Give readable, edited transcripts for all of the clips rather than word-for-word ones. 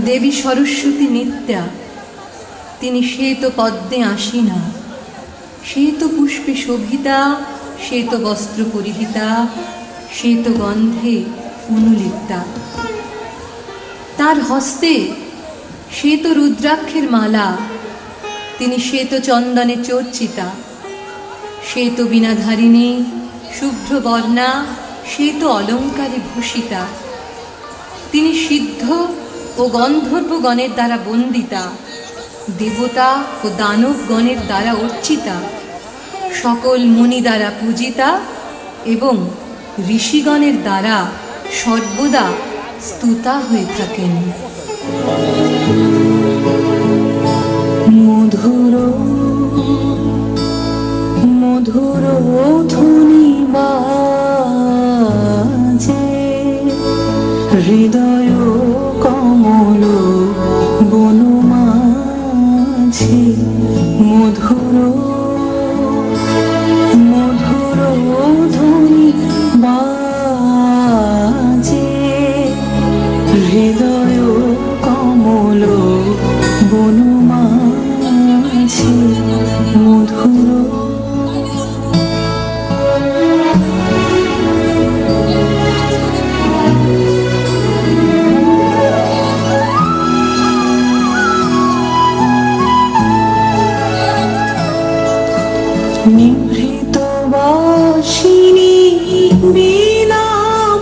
দেবী সরস্বতী নিত্যা, তিনি শ্বেত পদ্মে আসীনা, শ্বেত পুষ্পে শোভিতা, শ্বেত বস্ত্র পরিহিতা, শ্বেত গন্ধে অনুলিপ্তা। তার হস্তে শ্বেত রুদ্রাক্ষের মালা, তিনি শ্বেত চন্দনে চর্চিতা, শ্বেত বীণাধারিণী, শুভ্র বর্ণা, শ্বেত অলঙ্কারে ভূষিতা। তিনি সিদ্ধ ও গন্ধর্বগণের দ্বারা বন্দিতা, দেবতা ও দানবগণের দ্বারা অর্চিতা, সকল মুনি দ্বারা পূজিতা এবং ঋষিগণের দ্বারা সর্বদা স্তুতা হয়ে থাকেন। মধুর মধুর ধ্বনি বাজে, হৃদয় কমল বনমাঝি। মধুর মধুর ধ্বনি বাজে, হৃদয় কমল বনমাঝি। মধুর নিভৃত বাসিনী বীণা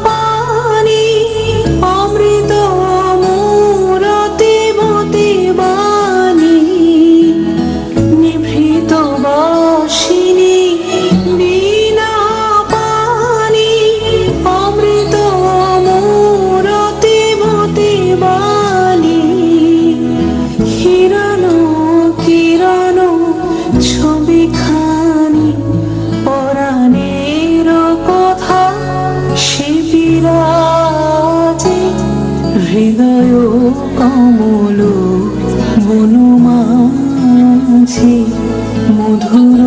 পানি, অমৃত মূরতি মতি বাণী। নিভৃত বাসিনী বীণা পানি, অমৃত মূরতি মতি বাণী। কিরণ কিরণ ছবিখানি, পরাণের কথা সে বিরাজে। হৃদয় কমল বনমাঝি। মধুর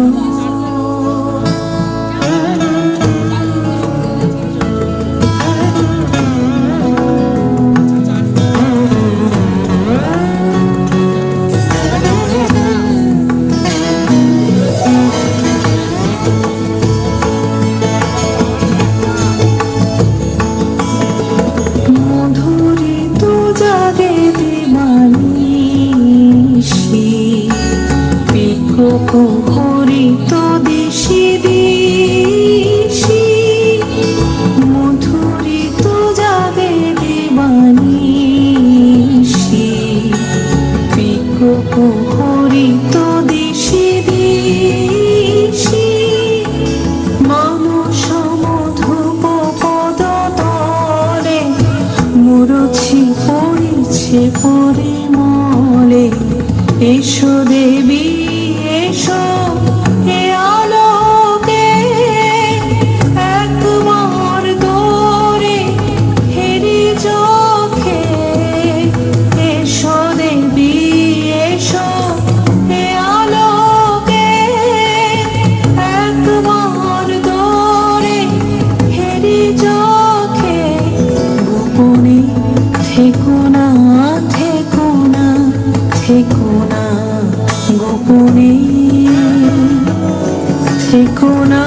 হরিত দিশি দিশি, মধুরিত জাগে দিবানিশি। পিকক হরিত দিশি দিশি, মানস মধুপ পদ তলে, মুরছি পড়িছে পরিমলে। এসো দেবী এসো এ আলোকে, একবার দোরে হেরি চোখে। এসো দেবী এসো এ আলোকে, একবার দোরে হেরি চোখে। গোপনে থেকো না থেকো না থেকো না, গোপনে থেকো না।